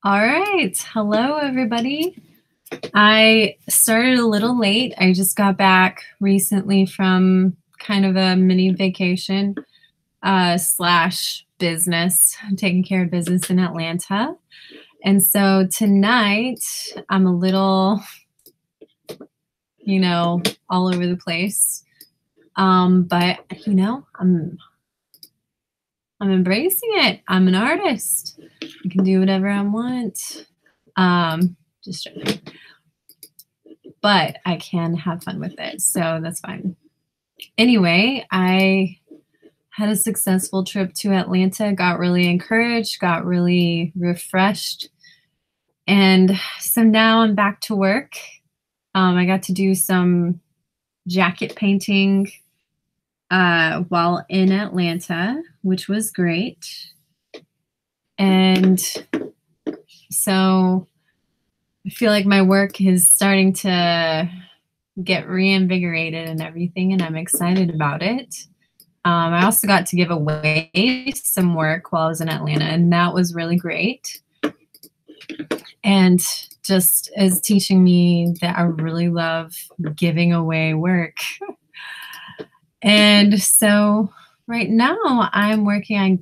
All right. Hello, everybody. I started a little late. I just got back recently from kind of a mini vacation slash business, taking care of business in Atlanta. And so tonight I'm a little, all over the place. But I'm embracing it. I'm an artist. I can do whatever I want. Just joking. But I can have fun with it, so that's fine. Anyway, I had a successful trip to Atlanta, got really encouraged, got really refreshed. And so now I'm back to work. I got to do some jacket painting while in Atlanta, which was great. And so I feel like my work is starting to get reinvigorated and everything, and I'm excited about it. I also got to give away some work while I was in Atlanta, and that was really great. And just is teaching me that I really love giving away work. And so right now I'm working on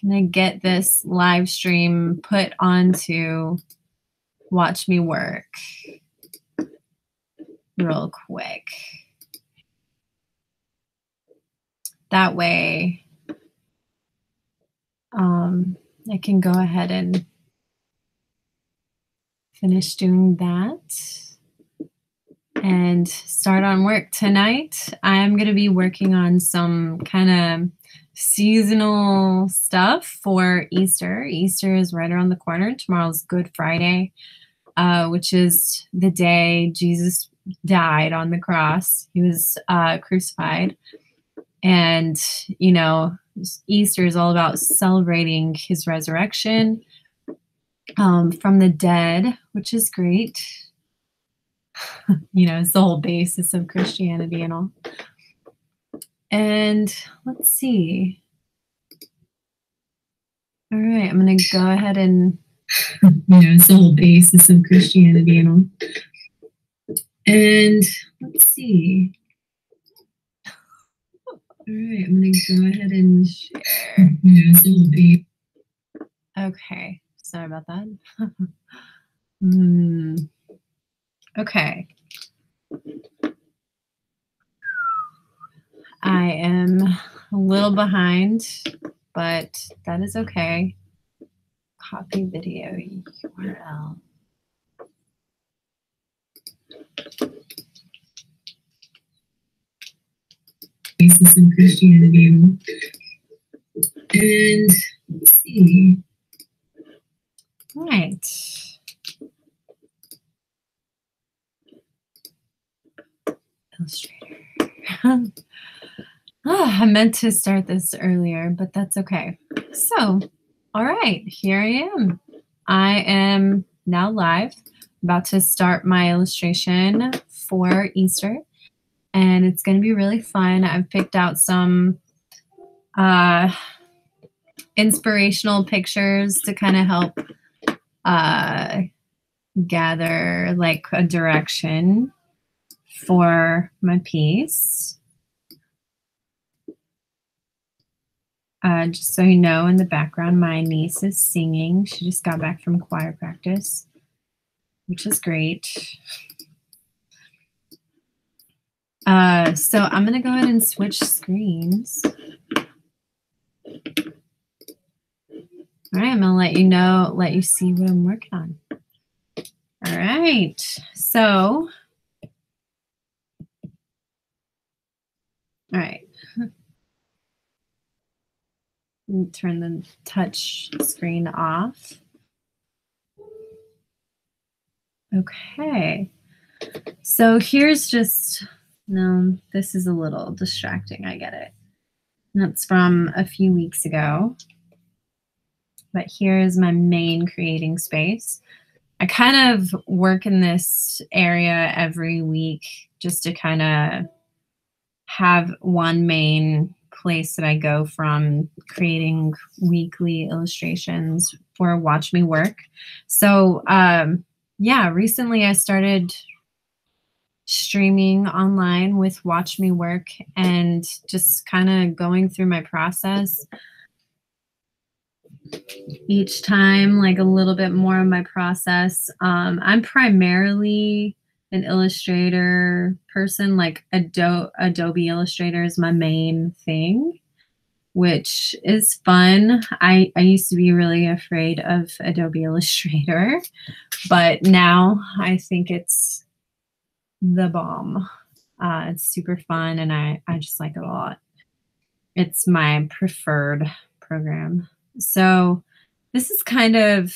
I'm gonna get this live stream put onto Watch Me Work real quick. That way I can go ahead and finish doing that and start on work tonight. I'm going to be working on some kind of seasonal stuff for Easter. Easter is right around the corner. Tomorrow's Good Friday, which is the day Jesus died on the cross. He was crucified. And, Easter is all about celebrating his resurrection from the dead, which is great. It's the whole basis of Christianity and all. And let's see. All right, I'm going to go ahead and, it's the whole basis of Christianity and all. And let's see. All right, I'm going to go ahead and share. Okay, sorry about that. Okay. I am a little behind, but that is okay. Copy video URL. Basis of Christianity. And let's see. All right. Illustrator. I meant to start this earlier, but that's okay. So, all right, here I am. I am now live, about to start my illustration for Easter, and it's going to be really fun. I've picked out some inspirational pictures to kind of help gather like a direction for my piece. Just so you know, in the background, my niece is singing. She just got back from choir practice, which is great. So I'm going to go ahead and switch screens. All right, I'm going to let you see what I'm working on. All right, so, all right. Turn the touch screen off. Okay, so here's just, no, this is a little distracting, I get it. That's from a few weeks ago. But here's my main creating space. I kind of work in this area every week just to kind of have one main place that I go from creating weekly illustrations for Watch Me Work. So yeah, recently I started streaming online with Watch Me Work and just kind of going through my process each time, like a little bit more of my process. I'm primarily an Illustrator person, like Adobe Illustrator is my main thing, which is fun. I used to be really afraid of Adobe Illustrator, but now I think it's the bomb. It's super fun and I just like it a lot. It's my preferred program. So this is kind of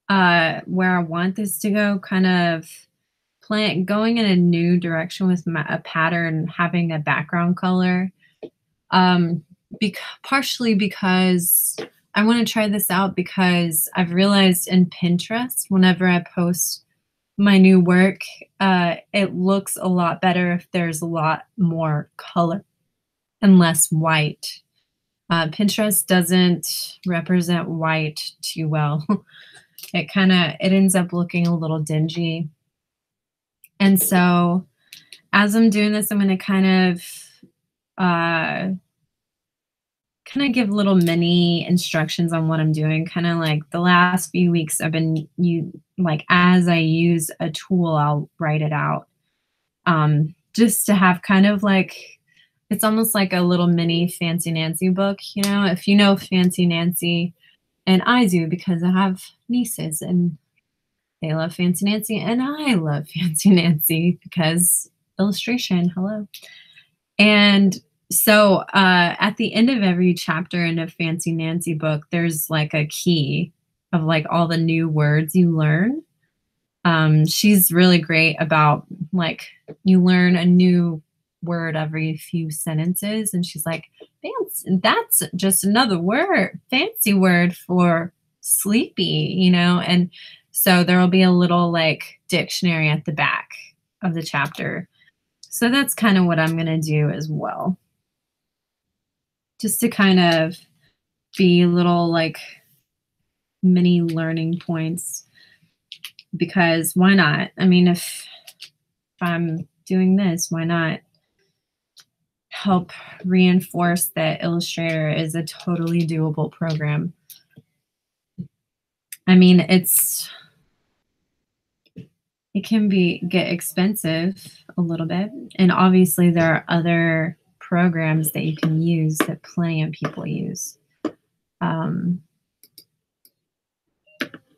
where I want this to go, kind of going in a new direction with a pattern, having a background color. Partially because I want to try this out because I've realized in Pinterest, whenever I post my new work, it looks a lot better if there's a lot more color and less white. Pinterest doesn't represent white too well. It ends up looking a little dingy. And so as I'm doing this, I'm going to kind of give little mini instructions on what I'm doing. Kind of like the last few weeks I've been as I use a tool, I'll write it out. Just to have kind of like, it's almost like a little mini Fancy Nancy book, you know, if you know Fancy Nancy, and I do because I have nieces and they love Fancy Nancy and I love Fancy Nancy because illustration, hello. And so at the end of every chapter in a Fancy Nancy book, there's like a key of like all the new words you learn. She's really great about like you learn a new word every few sentences, and she's like, that's just another word, fancy word for sleepy, you know. And so there will be a little like dictionary at the back of the chapter. So that's kind of what I'm going to do as well, just to kind of be little like mini learning points, because why not? I mean, if I'm doing this, why not help reinforce that Illustrator is a totally doable program? I mean, it can get expensive a little bit, and obviously there are other programs that you can use that plenty of people use,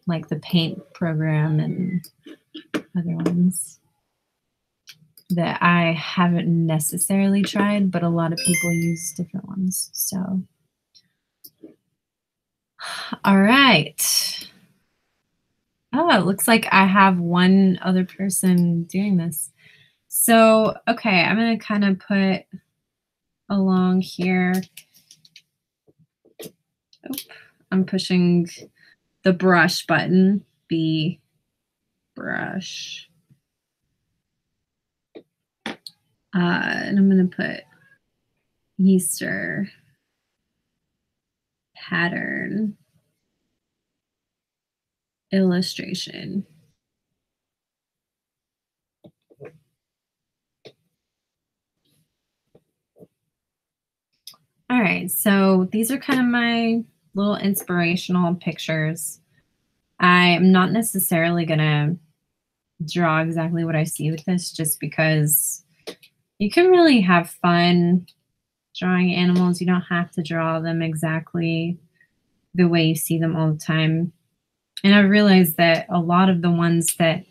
like the Paint program and other ones that I haven't necessarily tried, but a lot of people use different ones. So, all right. Oh, it looks like I have one other person doing this. So, okay, I'm going to kind of put along here. Oh, I'm pushing the brush button, B brush. And I'm going to put Easter pattern illustration. All right, so these are kind of my little inspirational pictures. I'm not necessarily going to draw exactly what I see with this, just because you can really have fun drawing animals. You don't have to draw them exactly the way you see them all the time. And I realized that a lot of the ones that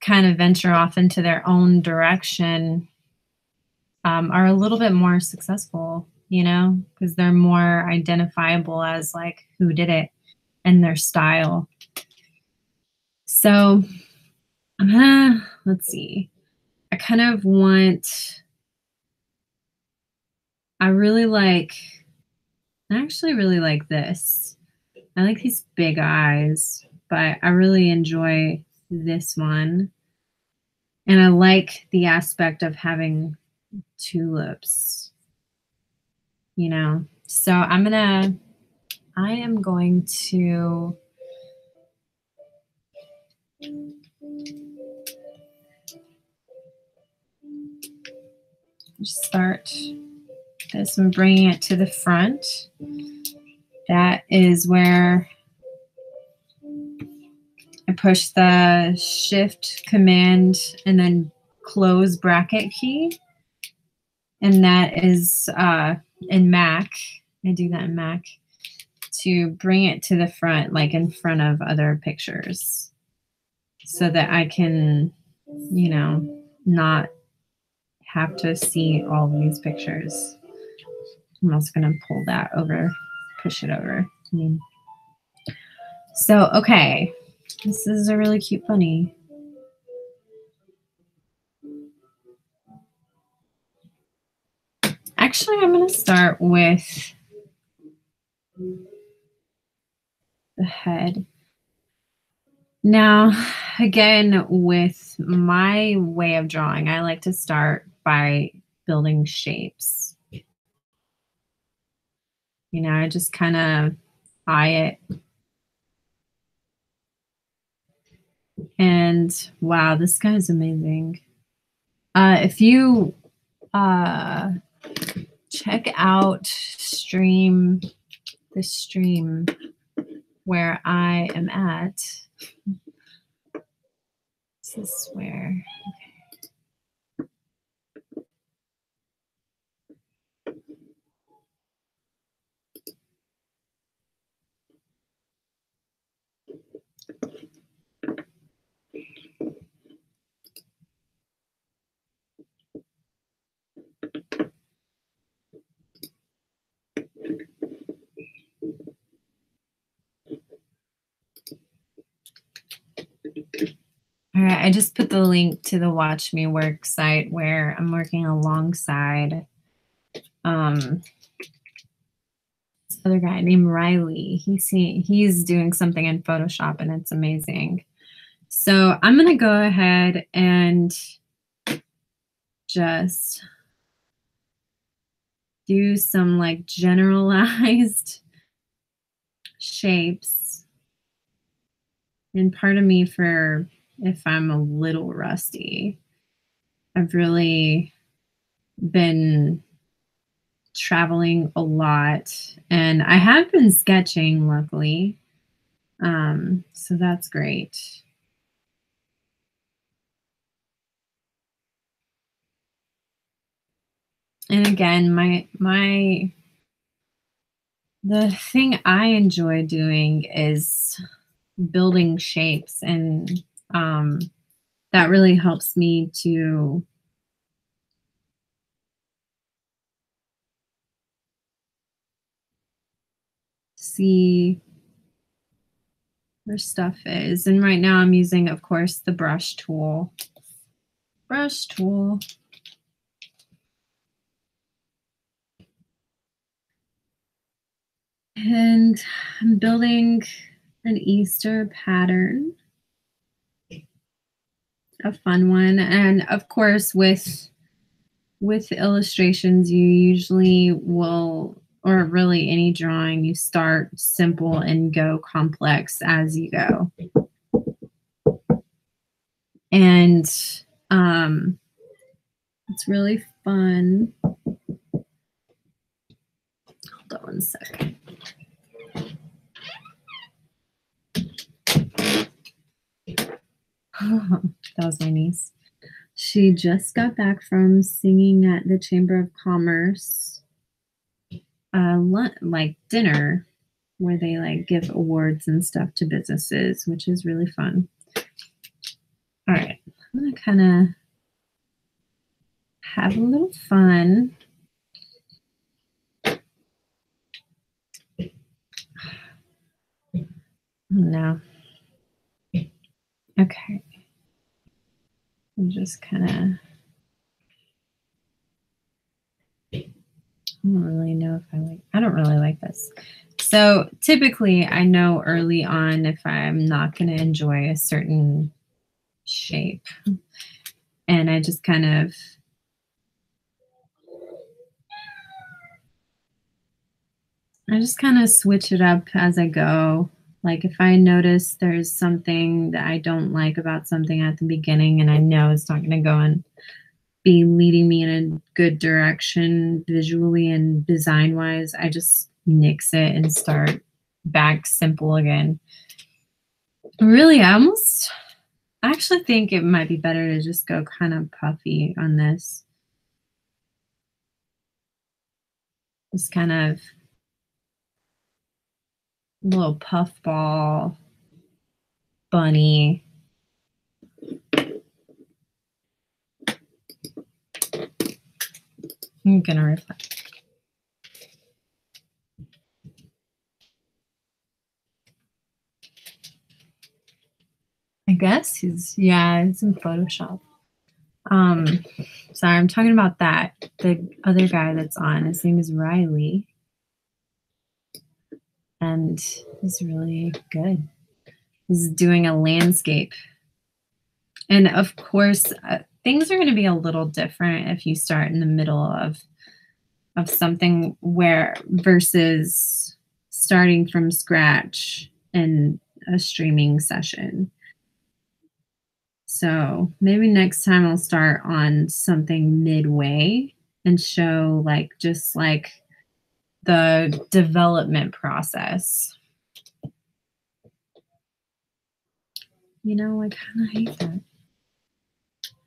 kind of venture off into their own direction are a little bit more successful, you know, because they're more identifiable as like who did it and their style. So let's see. I kind of I actually really like this. I like these big eyes, but I really enjoy this one. And I like the aspect of having tulips. you know. So I am going to start this and bringing it to the front. That is where I push the Shift, Command, and then close bracket key. And that is in Mac. I do that in Mac to bring it to the front, like in front of other pictures, so that I can, you know, not have to see all these pictures. I'm also going to pull that over, push it over. So, okay, this is a really cute bunny. Actually, I'm going to start with the head. Now, again, with my way of drawing, I like to start by building shapes. You know, I just kind of eye it. And wow, this guy is amazing. If you check out the stream where I am at, this is where, all right, I just put the link to the Watch Me Work site where I'm working alongside this other guy named Riley. He's doing something in Photoshop and it's amazing. So I'm gonna go ahead and just do some like generalized shapes. And pardon me for if I'm a little rusty. I've really been traveling a lot and I have been sketching, luckily. So that's great. And again, the thing I enjoy doing is building shapes, and that really helps me to see where stuff is. And right now I'm using, of course, the brush tool. And I'm building an Easter pattern, a fun one. And of course, with illustrations, you usually will, or really any drawing, you start simple and go complex as you go. And it's really fun. Hold on one second. That was my niece. She just got back from singing at the Chamber of Commerce, like dinner, where they like give awards and stuff to businesses, which is really fun. All right, I'm gonna kind of have a little fun. No. Okay. I'm just kind of, I don't really know if I don't really like this. So typically I know early on if I'm not going to enjoy a certain shape. And I just kind of I just kind of switch it up as I go. Like if I notice there's something that I don't like about something at the beginning and I know it's not going to go and be leading me in a good direction visually and design wise, I just nix it and start back simple again. Really, I actually think it might be better to just go kind of puffy on this. Just kind of little puffball bunny. I'm gonna reflect. I guess it's in Photoshop. Um, sorry, I'm talking about that. The other guy that's on, his name is Riley, and he's really good. He's doing a landscape, and of course, things are going to be a little different if you start in the middle of something where versus starting from scratch in a streaming session. So maybe next time I'll start on something midway and show like just like the development process. You know, I kind of hate that.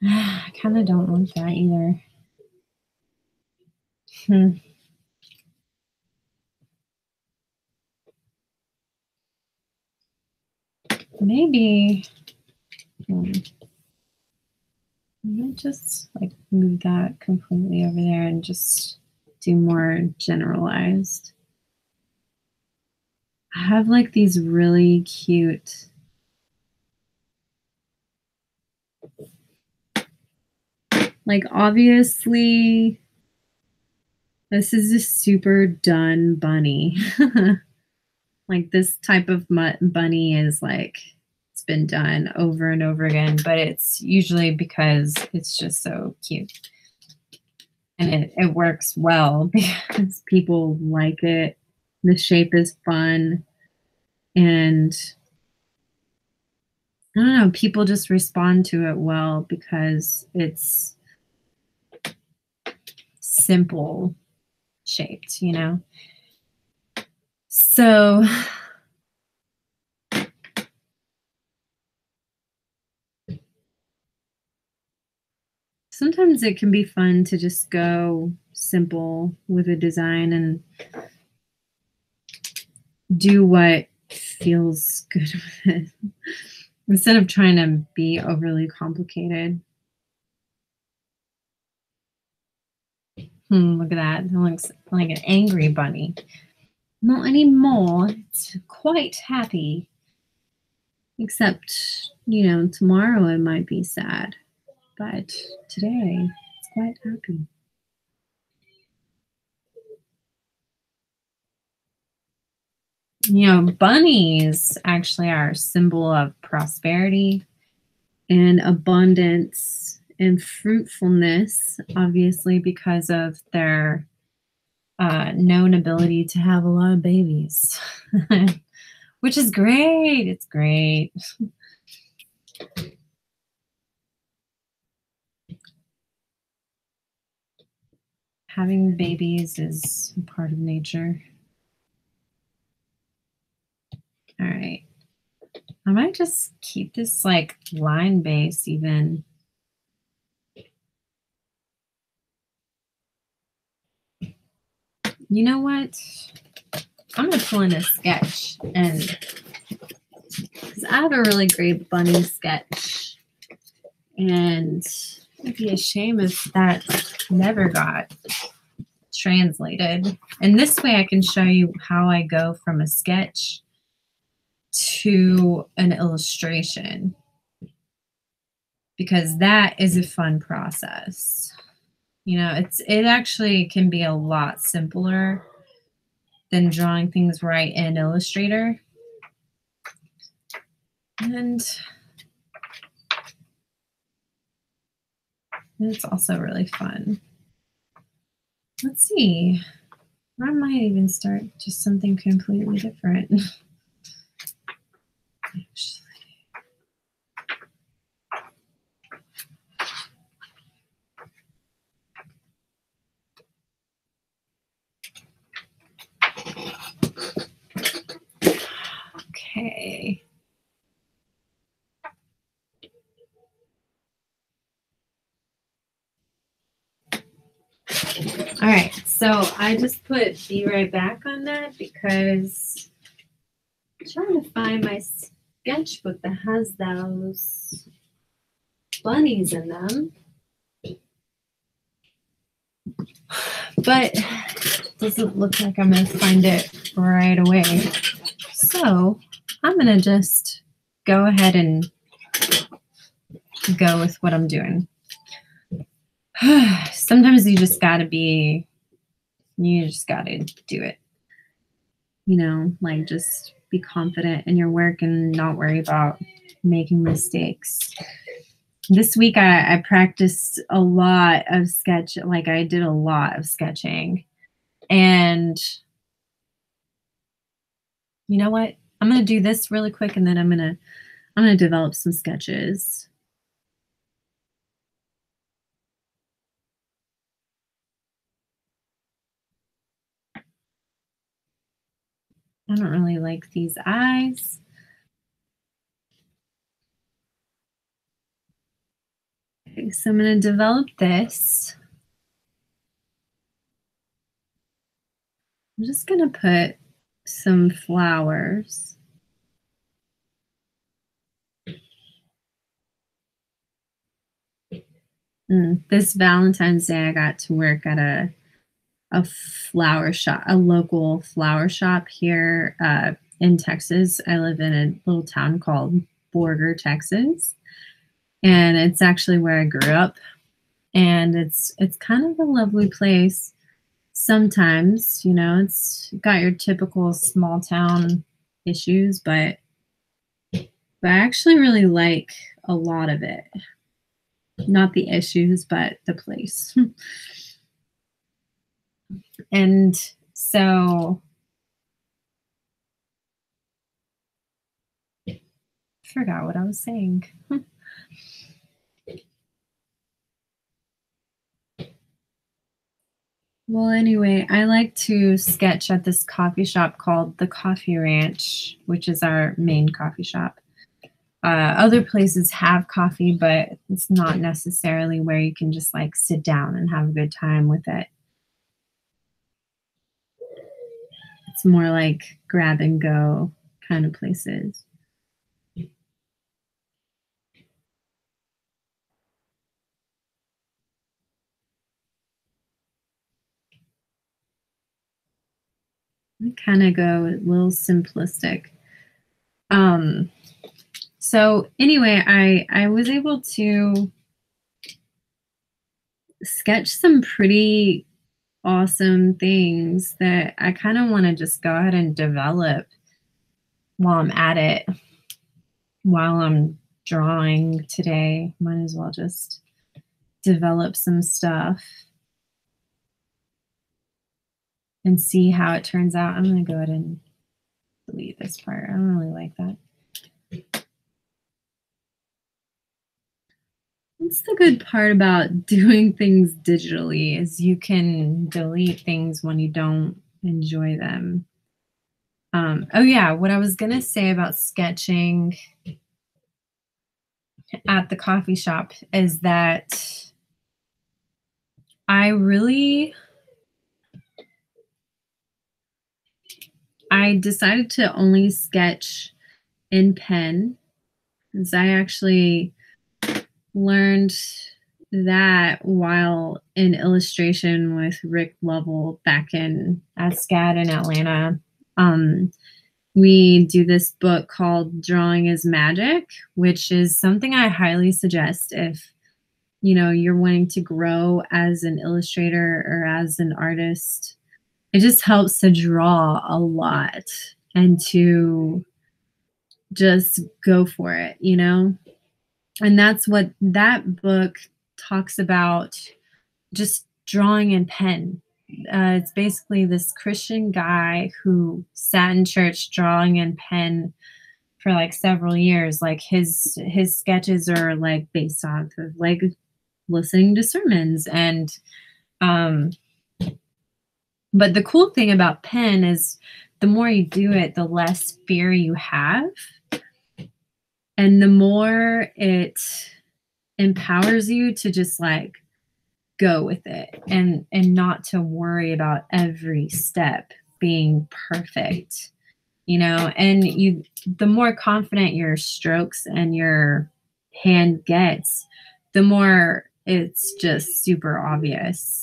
I kind of don't like that either. Maybe I might just like move that completely over there and just do more generalized. I have like these really cute like obviously this is a super done bunny. Like this type of bunny is like it's been done over and over again, but it's usually because it's just so cute. And it works well because people like it. The shape is fun. And I don't know, people just respond to it well because it's simple shaped, you know? So sometimes it can be fun to just go simple with a design and do what feels good with it instead of trying to be overly complicated. Look at that. It looks like an angry bunny. Not anymore. It's quite happy. Except, you know, tomorrow it might be sad. But today it's quite happy. You know, bunnies actually are a symbol of prosperity and abundance and fruitfulness, obviously, because of their known ability to have a lot of babies, which is great. It's great. Having babies is part of nature. All right. I might just keep this like line base even. You know what? I'm going to pull in a sketch and because I have a really great bunny sketch and it'd be a shame if that never got translated. And this way I can show you how I go from a sketch to an illustration because that is a fun process. You know, it actually can be a lot simpler than drawing things right in Illustrator. And it's also really fun. Let's see. I might even start just something completely different. Actually. Okay. All right, so I just put be right back on that because I'm trying to find my sketchbook that has those bunnies in them. But it doesn't look like I'm going to find it right away. So I'm going to just go ahead and go with what I'm doing. Sometimes you just got to do it. You know, like just be confident in your work and not worry about making mistakes. This week I practiced a lot of I did a lot of sketching. And you know what? I'm gonna do this really quick and then I'm gonna develop some sketches. I don't really like these eyes. Okay, so I'm gonna develop this. I'm just gonna put some flowers. This Valentine's Day, I got to work at a flower shop, a local flower shop here in Texas. I live in a little town called Borger, Texas, and it's actually where I grew up. And it's kind of a lovely place. Sometimes, you know, it's got your typical small town issues, but I actually really like a lot of it. Not the issues, but the place. And so I forgot what I was saying. Well, anyway, I like to sketch at this coffee shop called the Coffee Ranch, which is our main coffee shop. Other places have coffee, but it's not necessarily where you can just like sit down and have a good time with it. It's more like grab and go kind of places. I kind of go a little simplistic. Um, so anyway, I was able to sketch some pretty awesome things that I kind of want to just go ahead and develop while I'm at it. While I'm drawing today, might as well just develop some stuff and see how it turns out. I'm going to go ahead and delete this part. I don't really like that. That's the good part about doing things digitally is you can delete things when you don't enjoy them. Oh yeah, what I was gonna say about sketching at the coffee shop is that I really I decided to only sketch in pen because I actually learned that while in illustration with Rick Lovell back in at SCAD in Atlanta. We do this book called Drawing is Magic, which is something I highly suggest if you know you're wanting to grow as an illustrator or as an artist. It just helps to draw a lot and to just go for it, you know? And that's what that book talks about, just drawing in pen. It's basically this Christian guy who sat in church drawing in pen for like several years. Like his sketches are like based off of like listening to sermons. And um but the cool thing about pen is the more you do it, the less fear you have, and the more it empowers you to just like go with it and not to worry about every step being perfect, you know. And you, the more confident your strokes and your hand gets, the more it's just super obvious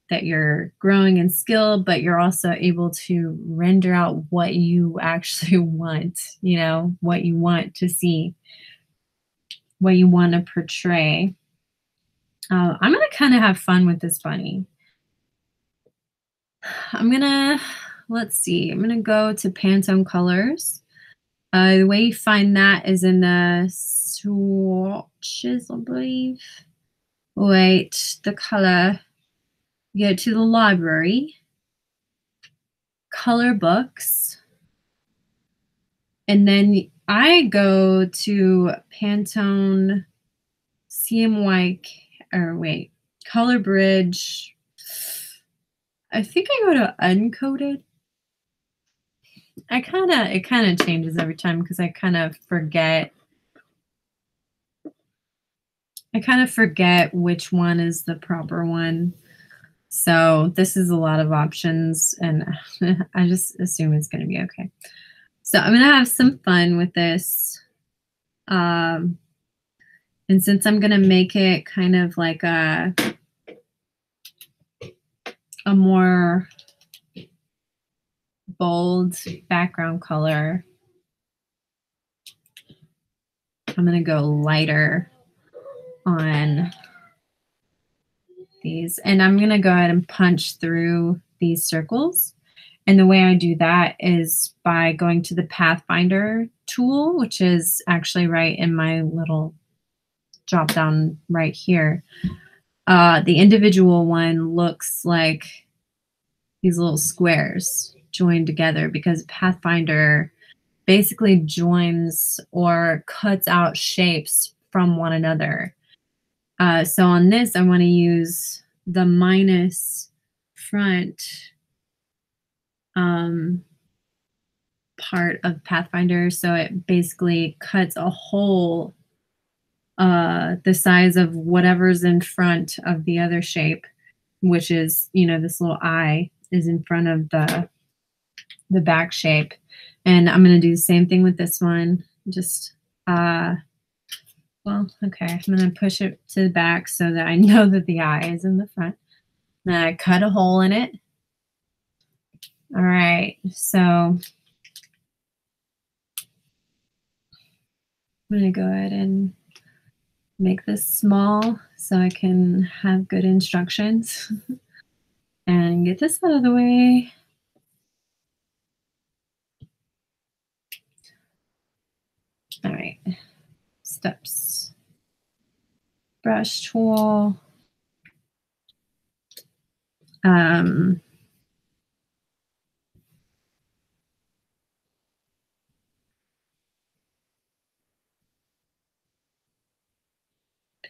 that you're growing in skill, but you're also able to render out what you actually want, you know, what you want to see, what you want to portray. I'm going to kind of have fun with this bunny. I'm going to, let's see, I'm going to go to Pantone Colors. The way you find that is in the swatches, I believe. Wait, the color. You go to the library, color books, and then I go to Pantone CMY, or wait, Color Bridge. I think I go to Uncoded. It kind of changes every time because I kind of forget. I kind of forget which one is the proper one. So this is a lot of options, and I just assume it's going to be okay. So I'm going to have some fun with this. And since I'm going to make it kind of like a more bold background color, I'm going to go lighter on these. And I'm going to go ahead and punch through these circles. And the way I do that is by going to the Pathfinder tool, which is actually right in my little drop down right here. The individual one looks like these little squares joined together because Pathfinder basically joins or cuts out shapes from one another. So on this, I want to use the minus front part of Pathfinder. So it basically cuts a hole the size of whatever's in front of the other shape, which is, you know, this little eye is in front of the back shape. And I'm going to do the same thing with this one. Just, well, okay, I'm going to push it to the back so that I know that the eye is in the front. Then I cut a hole in it. All right, so I'm going to go ahead and make this small so I can have good instructions and get this out of the way. All right, steps. Brush tool.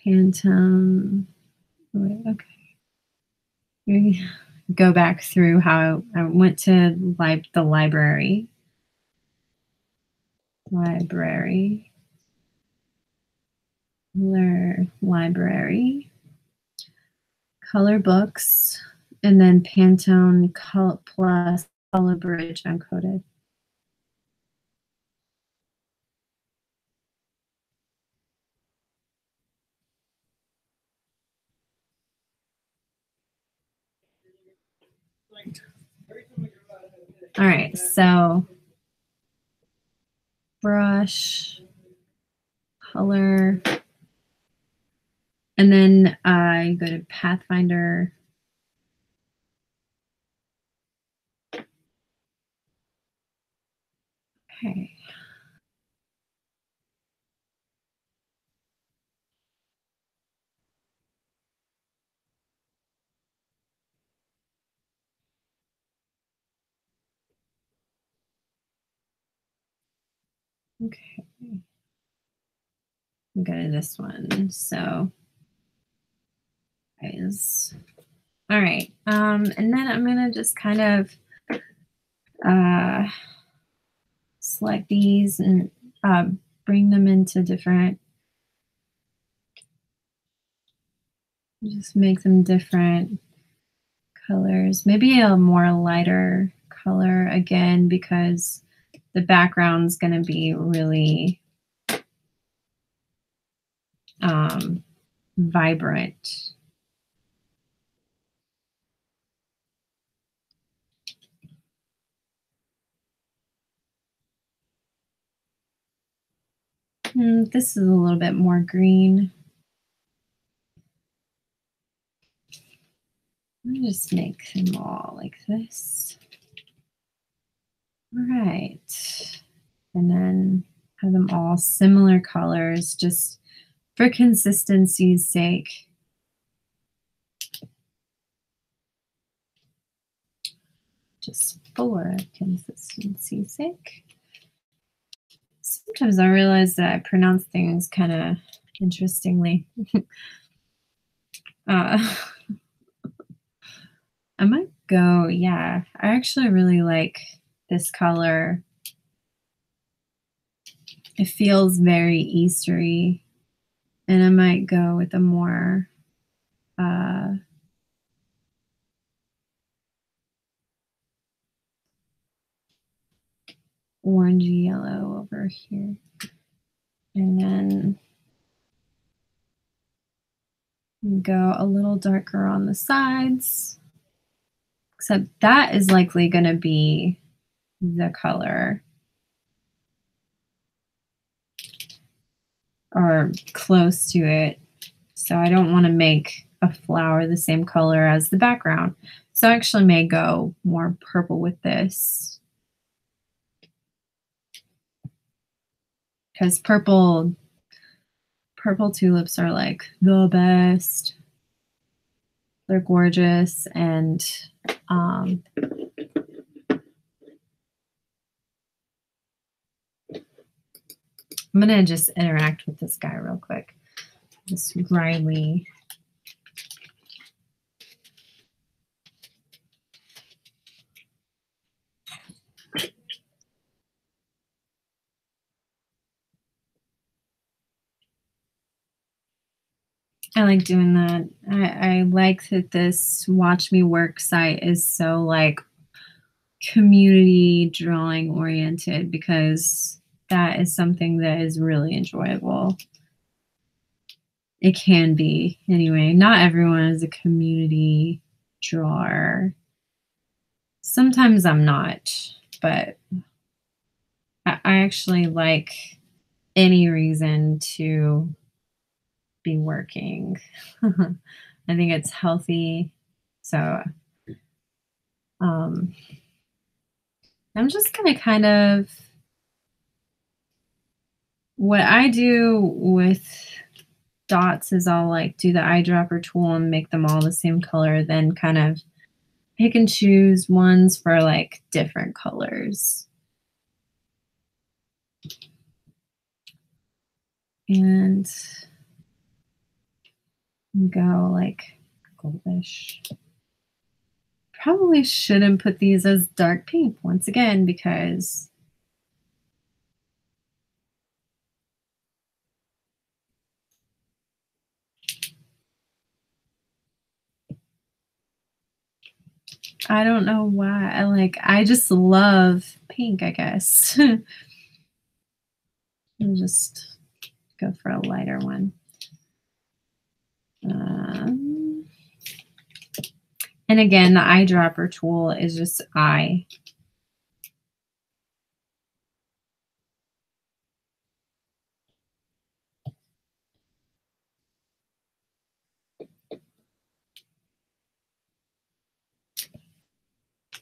Pantone Wait, okay. We go back through how I went to the library. Library, color books, and then Pantone plus color bridge uncoded. All right, so brush, color, and then I go to Pathfinder. Okay. Okay. Go to this one. So, guys. All right. And then I'm gonna just kind of uh, select these and bring them into different. Just make them different colors. Maybe a more lighter color again because the background's gonna be really vibrant. This is a little bit more green. Let me just make them all like this. All right. And then have them all similar colors just for consistency's sake. Just for consistency's sake. Sometimes I realize that I pronounce things kind of interestingly. I might go, yeah, I actually really like this color. It feels very Eastery, and I might go with a more orangey yellow over here. And then go a little darker on the sides, except that is likely going to be the color or close to it. So I don't want to make a flower the same color as the background. So I actually may go more purple with this because purple tulips are like the best. They're gorgeous, and I'm gonna just interact with this guy real quick. This Riley. I like doing that. I like that this Watch Me Work site is so like community drawing oriented because that is something that is really enjoyable. It can be anyway. Not everyone is a community drawer. Sometimes I'm not, but I actually like any reason to be working. I think it's healthy. So I'm just going to kind of, what I do with dots is I'll like do the eyedropper tool and make them all the same color, then kind of pick and choose ones for like different colors. And go like goldish. Probably shouldn't put these as dark pink once again because I don't know why. I just love pink, I guess. I'll just go for a lighter one. And again, the eyedropper tool is just eye.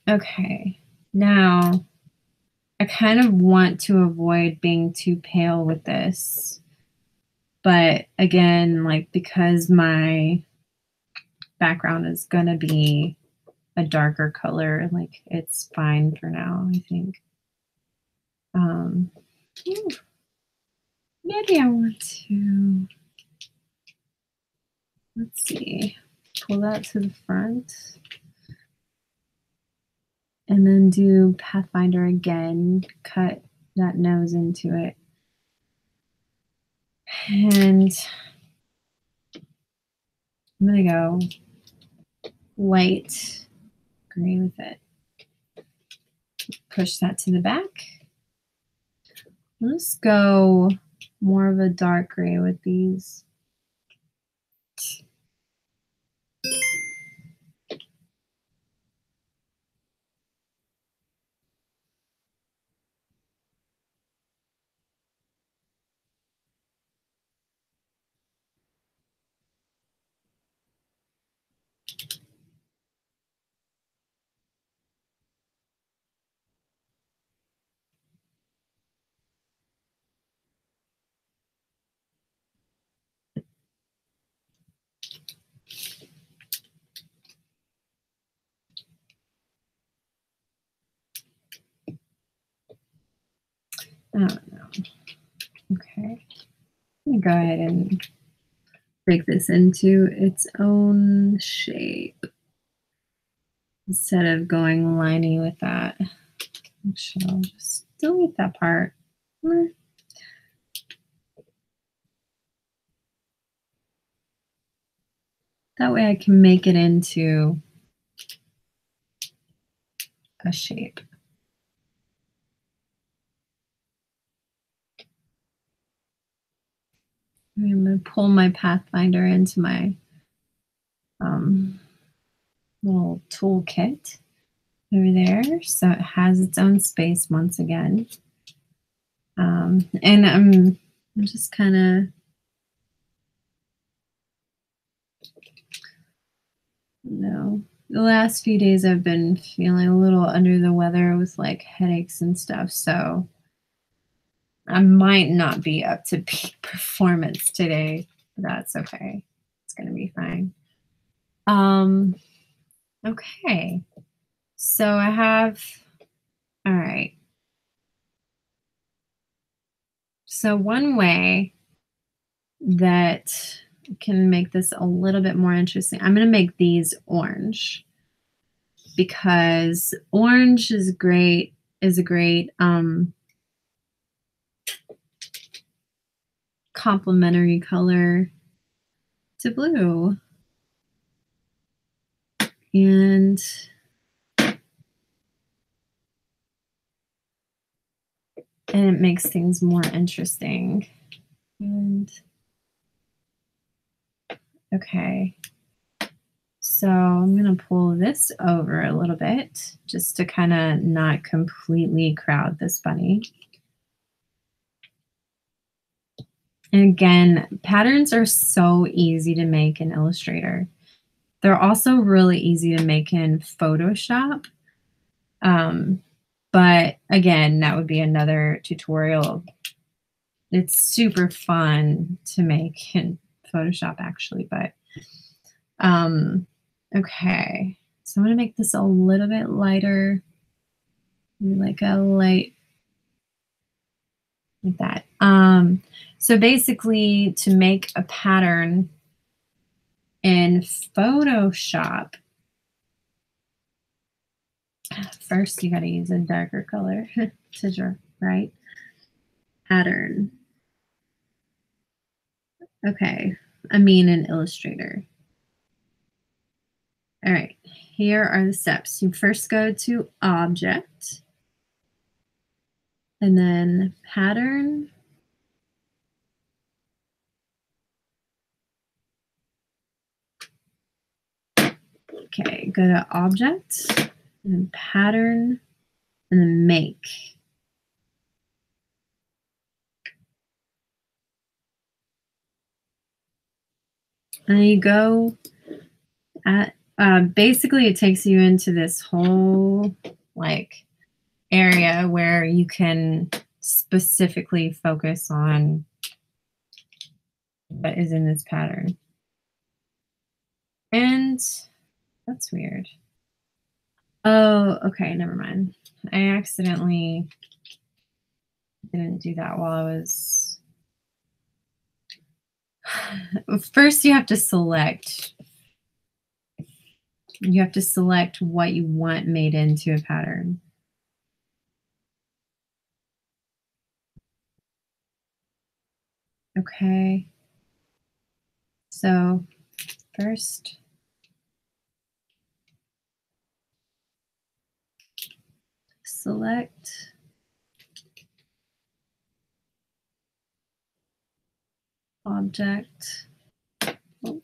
Okay, now I kind of want to avoid being too pale with this. But again, like because my background is going to be a darker color, like it's fine for now, I think. maybe I want to, let's see, pull that to the front and then do Pathfinder again, cut that nose into it. And I'm gonna go light gray with it. Push that to the back. Let's go more of a dark gray with these. I don't know. Okay. I'm gonna go ahead and break this into its own shape instead of going liney with that. Actually, I'll just delete that part. That way I can make it into a shape. I'm going to pull my Pathfinder into my little toolkit over there, so it has its own space once again. And I'm just kind of, the last few days I've been feeling a little under the weather with like headaches and stuff, so I might not be up to peak performance today, but that's okay. It's gonna be fine. Okay. So I have, all right. So one way that can make this a little bit more interesting, I'm gonna make these orange because orange is great, is a great complementary color to blue. And it makes things more interesting. And okay, so I'm gonna pull this over a little bit just to kind of not completely crowd this bunny. And again, patterns are so easy to make in Illustrator. They're also really easy to make in Photoshop. But again, that would be another tutorial. It's super fun to make in Photoshop actually, but okay. So I'm gonna make this a little bit lighter, like a light like that. So basically to make a pattern in Photoshop, first you gotta use a darker color to draw, right? Pattern. Okay, I mean in Illustrator. All right, here are the steps. You first go to Object, and then Pattern. Okay, go to Object, and then Pattern, and then Make. And then you go at, basically it takes you into this whole like area where you can specifically focus on what is in this pattern. And that's weird. Oh, okay, never mind. I accidentally didn't do that while I was First, you have to select what you want made into a pattern. Okay. So first, select object. Oh.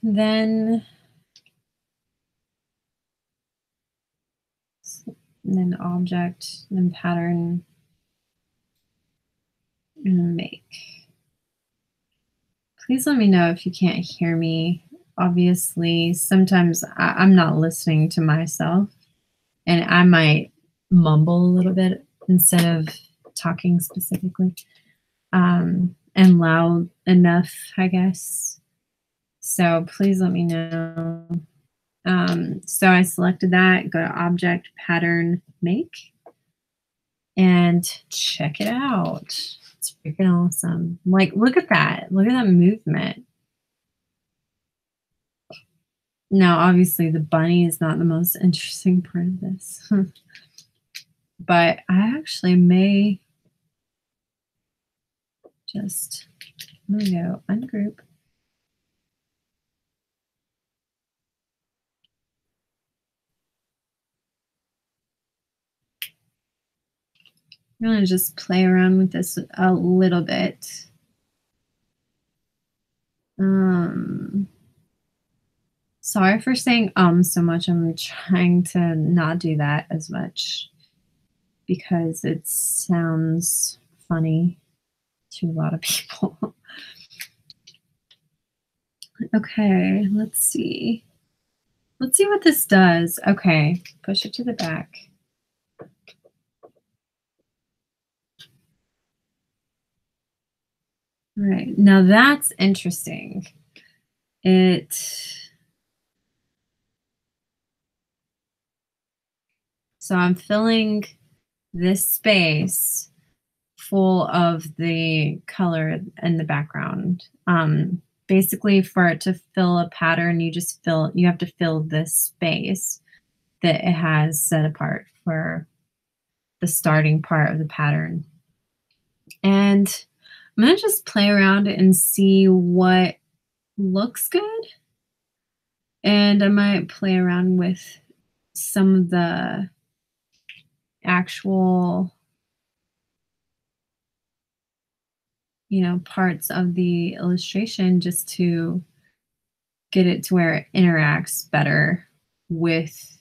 Then object, then pattern, and make. Please let me know if you can't hear me. Obviously, sometimes I'm not listening to myself, and I might mumble a little bit instead of talking specifically, and loud enough, I guess. So please let me know. So I selected that, go to object, pattern, make, and check it out. It's freaking awesome. Like, look at that. Look at that movement. Now, obviously, the bunny is not the most interesting part of this, but I actually may just, I'm gonna go ungroup. I'm gonna just play around with this a little bit. Sorry for saying so much. I'm trying to not do that as much because it sounds funny to a lot of people. Okay, let's see. Let's see what this does. Okay, push it to the back. All right, now that's interesting. So I'm filling this space full of the color in the background. Basically, for it to fill a pattern, you have to fill this space that it has set apart for the starting part of the pattern. And I'm gonna just play around and see what looks good. And I might play around with some of the actual, parts of the illustration just to get it to where it interacts better with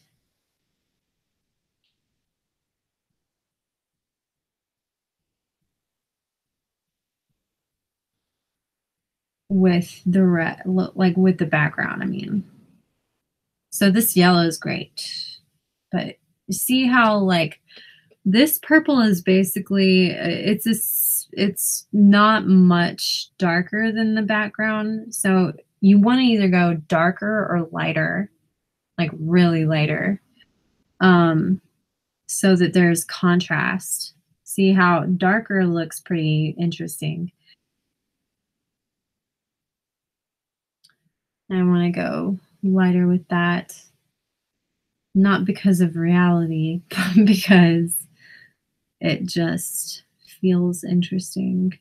with the background, I mean. So this yellow is great, but you see how like this purple is basically it's not much darker than the background. So you want to either go darker or lighter, like really lighter, so that there's contrast. See how darker looks pretty interesting. I want to go lighter with that, not because of reality, but because it just feels interesting.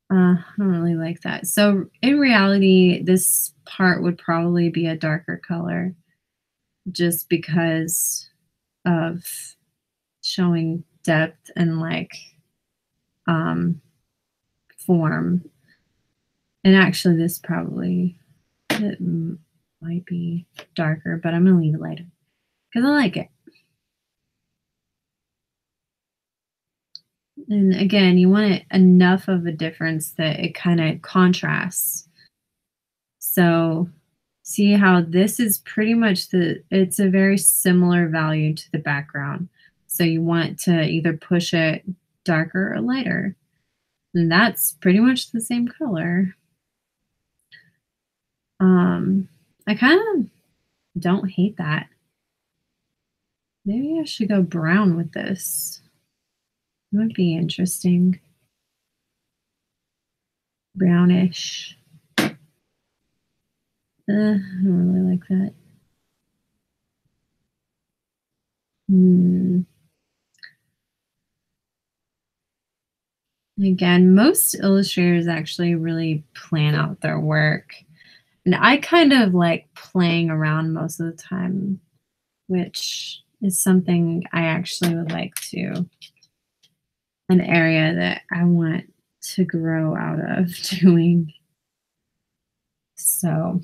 I don't really like that. So in reality, this part would probably be a darker color just because of showing depth and like form. And actually this probably it might be darker, but I'm gonna leave it lighter because I like it. And again, you want it enough of a difference that it kind of contrasts. So see how this is pretty much it's a very similar value to the background. So you want to either push it darker or lighter. And that's pretty much the same color. I kind of don't hate that. Maybe I should go brown with this. Might be interesting. Brownish. I don't really like that. Again, most illustrators actually really plan out their work. And I kind of like playing around most of the time, which is something I actually would like to, an area that I want to grow out of doing. So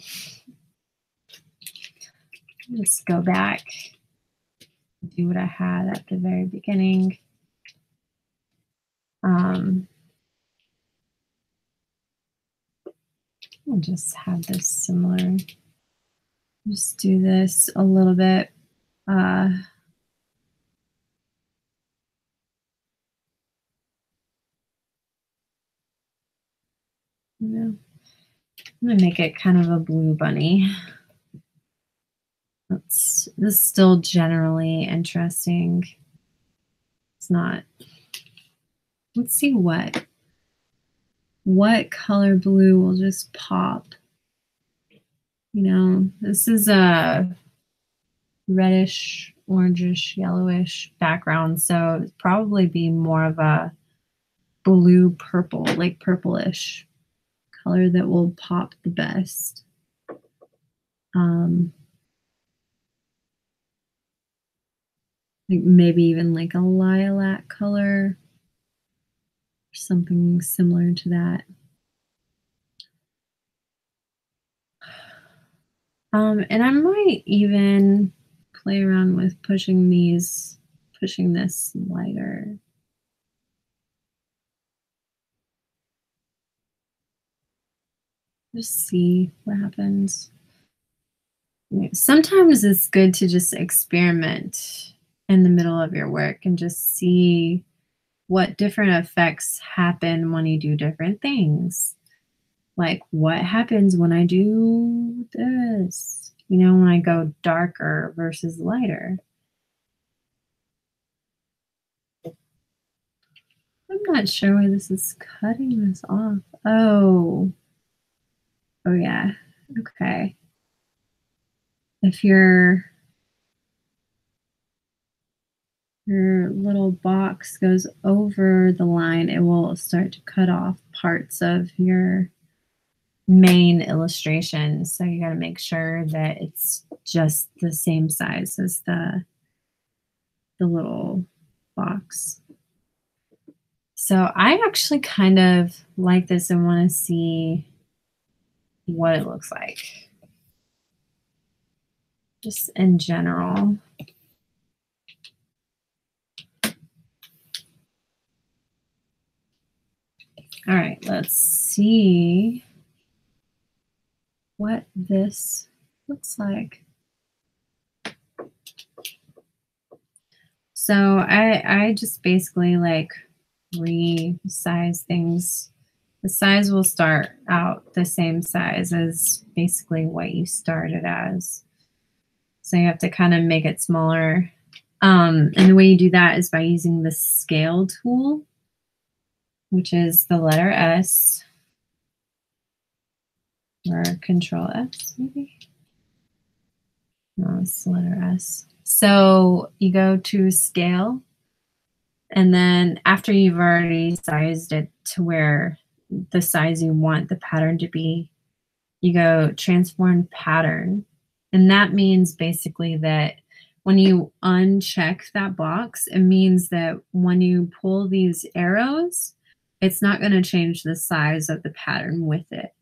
let's go back, do what I had at the very beginning. I'll just have this similar. Just do this a little bit. I'm gonna make it kind of a blue bunny. This is still generally interesting. It's not. Let's see what color blue will just pop. You know, this is a reddish, orangish, yellowish background, so it'd probably be more of a blue purple, like purplish color that will pop the best. Like maybe even like a lilac color, or something similar to that. And I might even play around with pushing this lighter. Just see what happens. Sometimes it's good to just experiment in the middle of your work and just see what different effects happen when you do different things. Like what happens when I do this? You know, when I go darker versus lighter. I'm not sure why this is cutting this off. Oh yeah, okay. If your little box goes over the line, it will start to cut off parts of your main illustration. So you got to make sure that it's just the same size as the little box. So I actually kind of like this and want to see what it looks like. Just in general. All right, let's see what this looks like. So I just basically like resize things. The size will start out the same size as basically what you started as. So you have to kind of make it smaller. And the way you do that is by using the scale tool, which is the letter S, or Control S maybe. No, it's the letter S. So you go to scale, and then after you've already sized it to where the size you want the pattern to be, you go transform pattern. And that means basically that when you uncheck that box, it means that when you pull these arrows, it's not going to change the size of the pattern with it.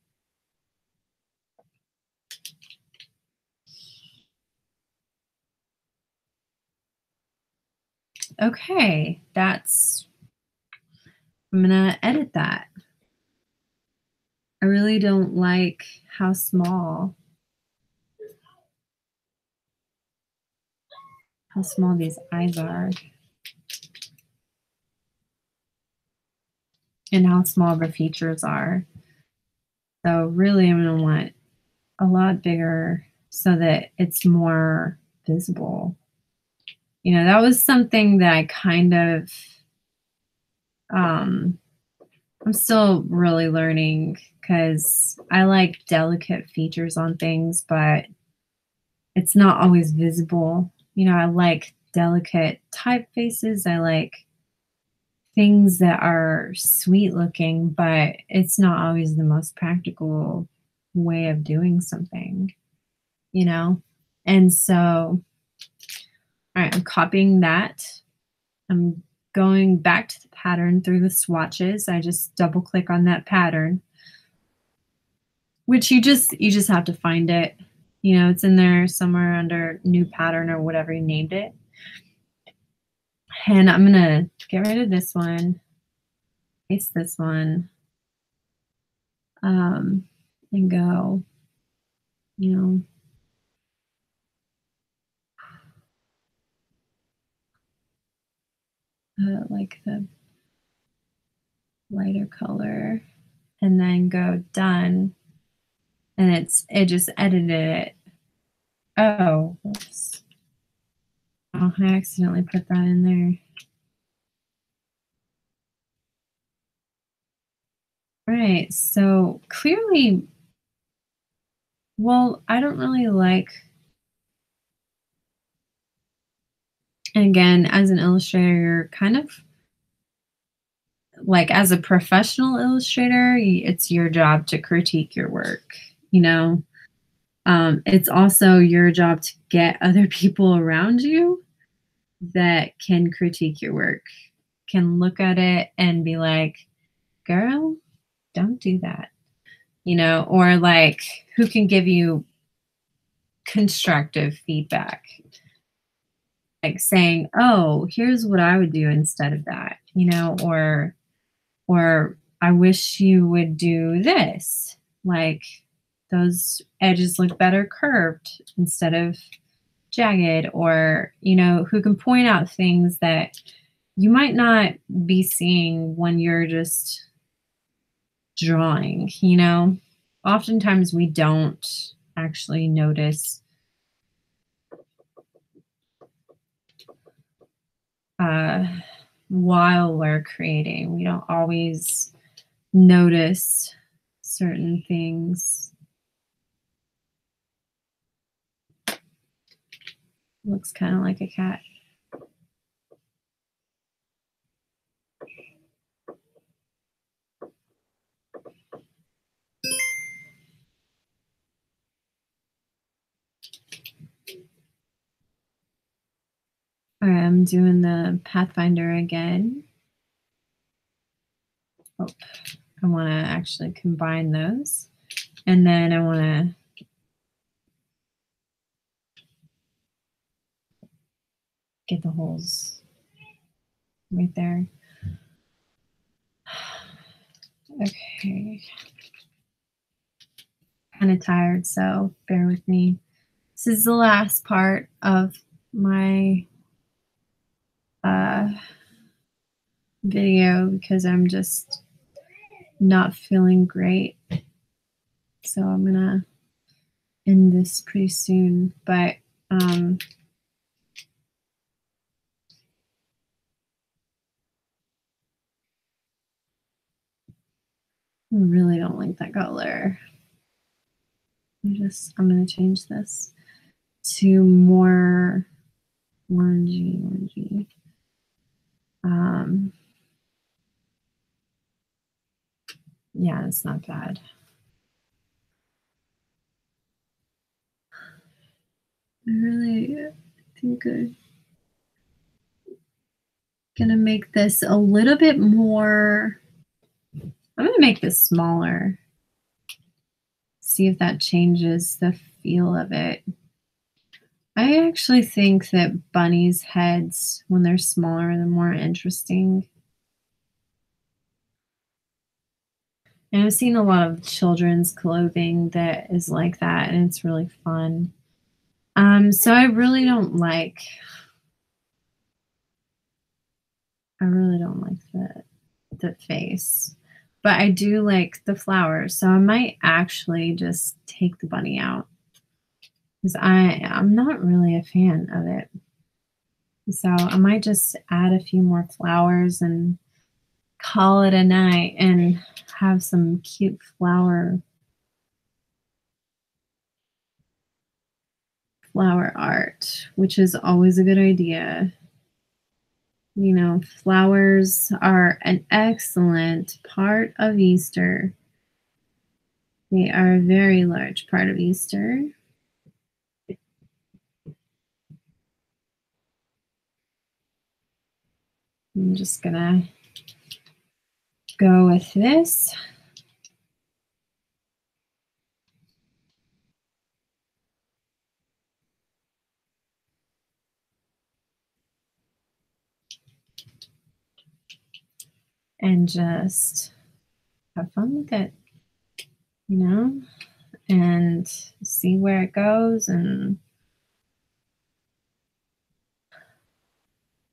Okay, I'm gonna edit that. I really don't like how small these eyes are. And how small the features are. So really I'm gonna want a lot bigger so that it's more visible. That was something that I kind of, um, I'm still really learning because I like delicate features on things, but it's not always visible. I like delicate typefaces. I like things that are sweet looking, but it's not always the most practical way of doing something, you know? And so, all right, I'm copying that. I'm going back to the pattern through the swatches. I just double click on that pattern, which you just have to find it. It's in there somewhere under new pattern or whatever you named it. And I'm gonna get rid of this one, paste this one, um, and go, you know, like the lighter color, and then go done. And it just edited it. Oh, whoops. Oh, I accidentally put that in there. Right. So clearly, well, I don't really like, and again, as an illustrator, you're kind of like, as a professional illustrator, it's your job to critique your work, you know? It's also your job to get other people around you that can critique your work, can look at it and be like, girl, don't do that, or like who can give you constructive feedback, like saying, oh, here's what I would do instead of that, or I wish you would do this. Like those edges look better curved instead of jagged, or, who can point out things that you might not be seeing when you're just drawing. Oftentimes we don't actually notice uh, while we're creating. We don't always notice certain things. Looks kind of like a cat. All right, I'm doing the Pathfinder again. Oh, I want to actually combine those. And then I want to get the holes right there. Okay. Kind of tired, so bear with me. This is the last part of my video because I'm just not feeling great. So I'm gonna end this pretty soon. But I really don't like that color. I'm gonna change this to more orangey. Yeah, it's not bad. I really think I'm gonna make this a little bit more. I'm gonna make this smaller. See if that changes the feel of it. I actually think that bunnies' heads, when they're smaller, are more interesting. And I've seen a lot of children's clothing that is like that, and it's really fun. So I really don't like the face, but I do like the flowers. So I might actually just take the bunny out because I'm not really a fan of it. So I might just add a few more flowers and call it a night and have some cute flower art, which is always a good idea. You know, flowers are an excellent part of Easter. They are a very large part of Easter. I'm just gonna go with this. And just have fun with it, you know, and see where it goes and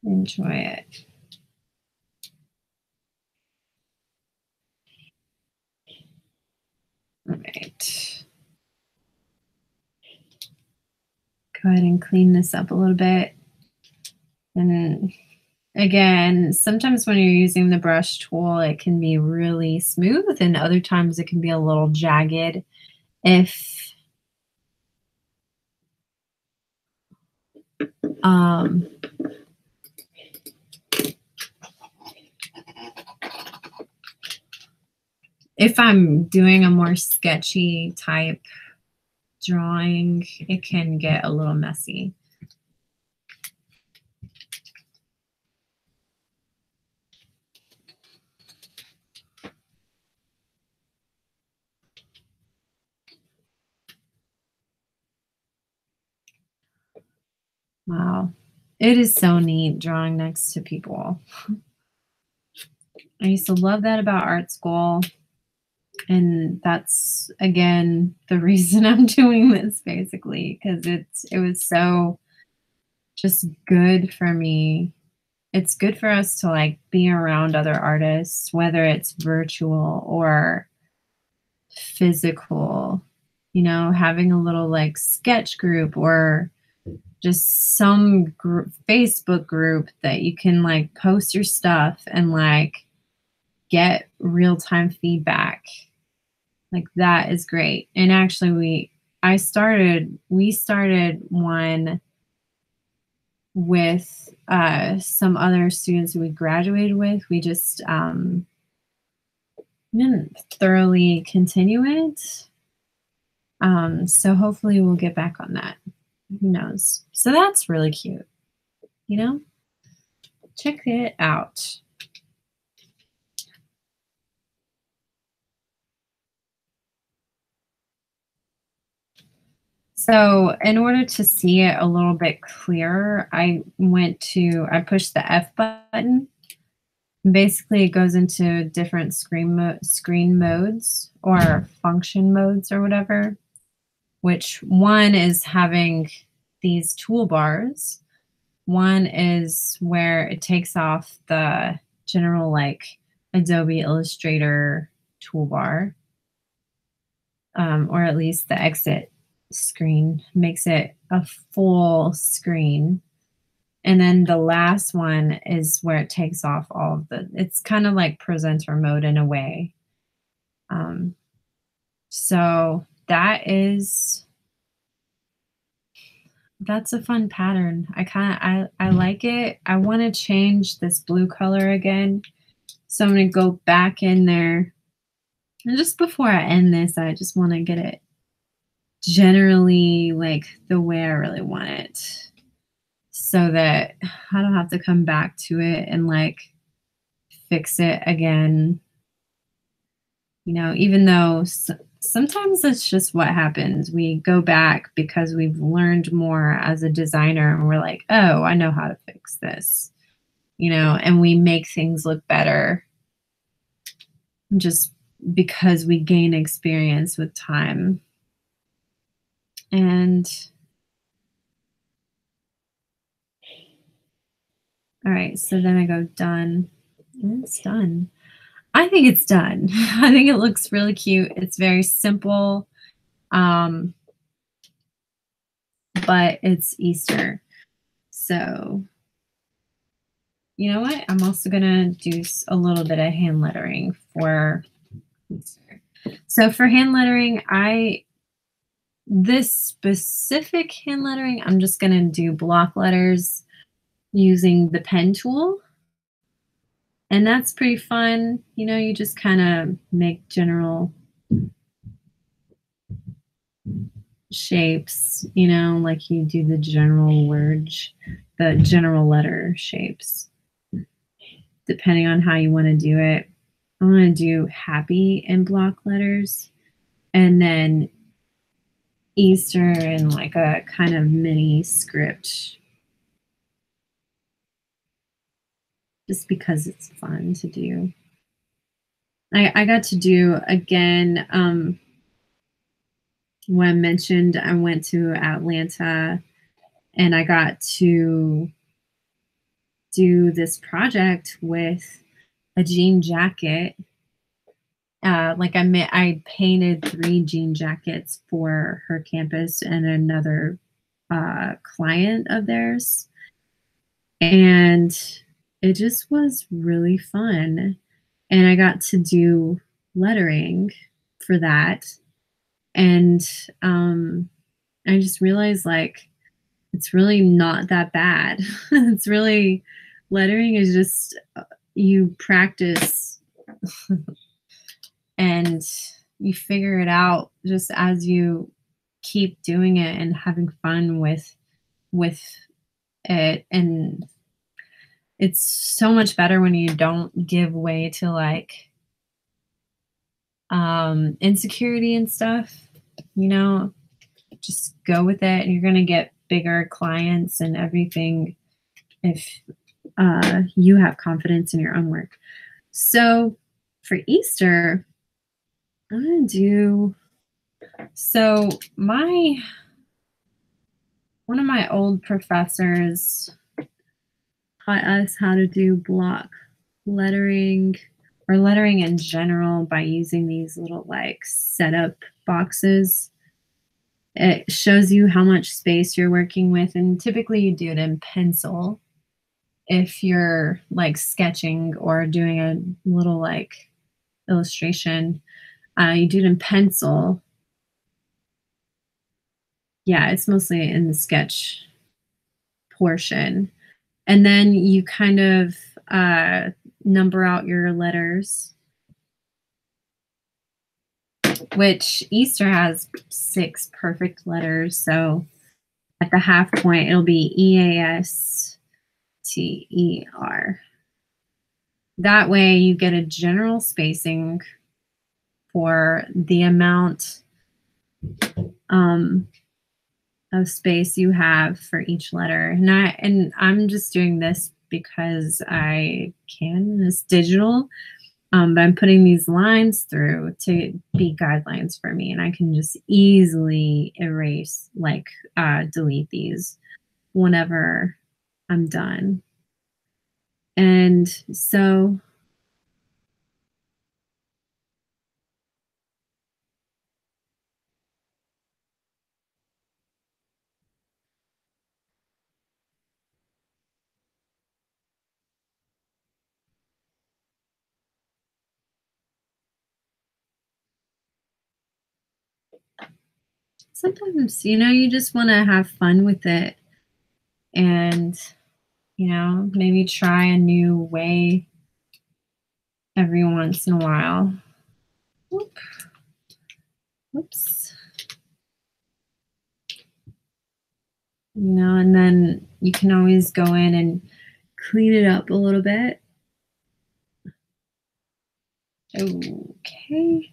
enjoy it. All right. Go ahead and clean this up a little bit. And again, sometimes when you're using the brush tool, it can be really smooth, and other times it can be a little jagged. If um, if I'm doing a more sketchy type drawing, it can get a little messy. Wow. It is so neat drawing next to people. I used to love that about art school. And that's again the reason I'm doing this basically, because it was so just good for me. It's good for us to like be around other artists, whether it's virtual or physical, you know, having a little like sketch group or just some Facebook group that you can like post your stuff and like get real time feedback. Like that is great. And actually we started one with some other students who we graduated with. We just didn't thoroughly continue it. So hopefully we'll get back on that. Who knows? So that's really cute. You know? Check it out. So in order to see it a little bit clearer, I pushed the F button. Basically, it goes into different screen modes or function modes or whatever, which one is having these toolbars. One is where it takes off the general like Adobe Illustrator toolbar, or at least the exit screen makes it a full screen. And then the last one is where it takes off all of it's kind of like presenter mode in a way. Um, so that's a fun pattern. I like it. I want to change this blue color again. So I'm going to go back in there. And just before I end this, I just want to get it generally like the way I really want it, so that I don't have to come back to it and like fix it again. You know, even though sometimes it's just what happens. We go back because we've learned more as a designer and we're like, oh, I know how to fix this, you know, and we make things look better just because we gain experience with time. And all right, so then I go done. And it's done. I think it's done. I think it looks really cute. It's very simple, but it's Easter. So you know what? I'm also gonna do a little bit of hand lettering for Easter. So for hand lettering, this specific hand lettering, I'm just gonna do block letters using the pen tool. And that's pretty fun. You know, you just kind of make general shapes, you know, like you do the general the general letter shapes, depending on how you want to do it. I'm going to do happy in block letters and then Easter in like a kind of mini script, just because it's fun to do. I got to do again, when I mentioned I went to Atlanta and I got to do this project with a jean jacket. Like I painted 3 jean jackets for her campus and another client of theirs. And it just was really fun. And I got to do lettering for that. And I just realized like it's really not that bad. It's really, lettering is just you practice and you figure it out just as you keep doing it and having fun with it. And it's so much better when you don't give way to like insecurity and stuff, you know, just go with it and you're going to get bigger clients and everything if you have confidence in your own work. So for Easter, I'm going to do, so one of my old professors taught us how to do block lettering or lettering in general by using these little like setup boxes. It shows you how much space you're working with, and typically you do it in pencil if you're like sketching or doing a little like illustration. You do it in pencil. Yeah, it's mostly in the sketch portion. And then you kind of number out your letters, which Easter has 6 perfect letters. So at the half point, it'll be EASTER. That way you get a general spacing for the amount of space you have for each letter. And I'm just doing this because I can. It's digital. But I'm putting these lines through to be guidelines for me, and I can just easily erase, like delete these whenever I'm done. And so sometimes, you know, you just want to have fun with it and, you know, maybe try a new way every once in a while. Whoops. You know, and then you can always go in and clean it up a little bit. Okay.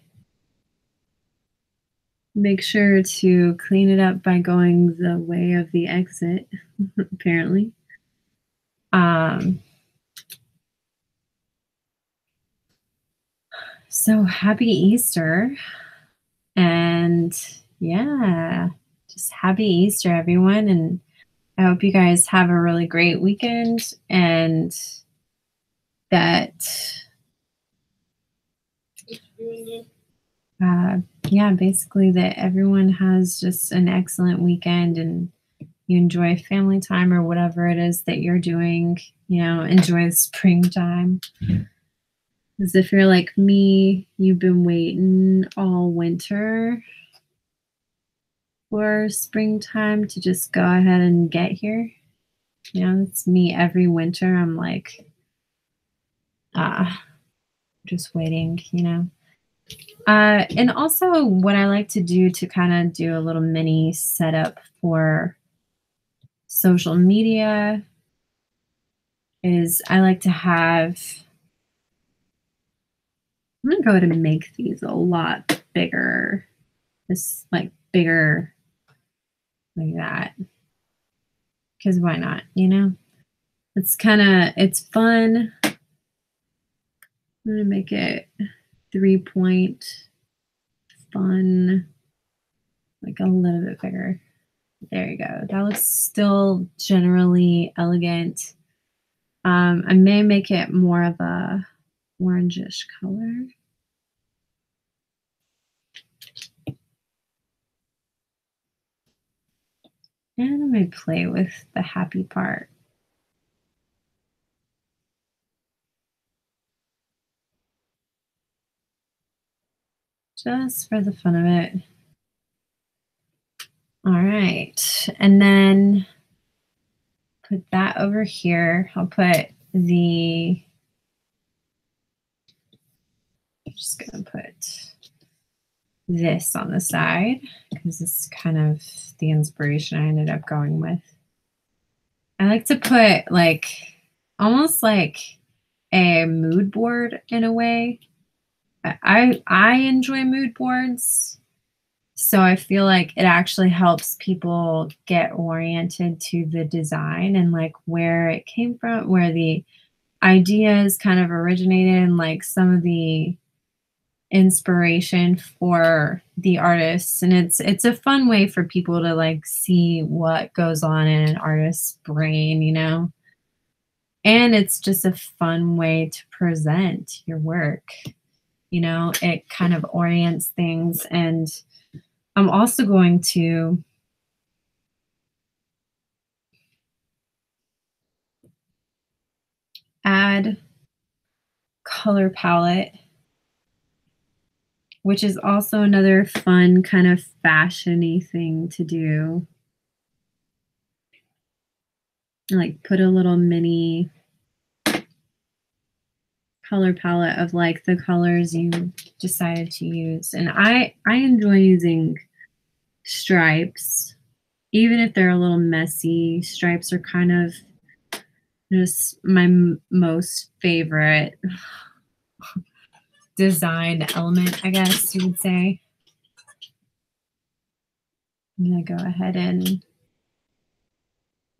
Make sure to clean it up by going the way of the exit, apparently. So happy Easter. And yeah, just happy Easter, everyone. And I hope you guys have a really great weekend and that, yeah, basically that everyone has just an excellent weekend and you enjoy family time or whatever it is that you're doing. you know, enjoy the springtime. Because if you're like me, you've been waiting all winter for springtime to just go ahead and get here. You know, it's me every winter. I'm like, just waiting, you know. And also, what I like to do to kind of do a little mini setup for social media is I like to have, I'm going to go ahead and make these a lot bigger. This like bigger like that. Because why not, you know? It's fun. I'm going to make it 3-point fun, like a little bit bigger. There you go. That looks still generally elegant. I may make it more of a orangish color. And I'm going to play with the happy part. Just for the fun of it. All right. And then put that over here. I'll put the, I'm just going to put this on the side because this is kind of the inspiration I ended up going with. I like to put like almost like a mood board in a way. I enjoy mood boards, so I feel like it actually helps people get oriented to the design and like where it came from, where the ideas kind of originated, and like some of the inspiration for the artists. And it's a fun way for people to like see what goes on in an artist's brain, you know. And it's just a fun way to present your work. You know, it kind of orients things. And I'm also going to add color palette, which is also another fun kind of fashion-y thing to do. Like put a little mini color palette of like the colors you decided to use. And I enjoy using stripes, even if they're a little messy. Stripes are kind of just my most favorite design element, I guess you would say. I'm gonna go ahead and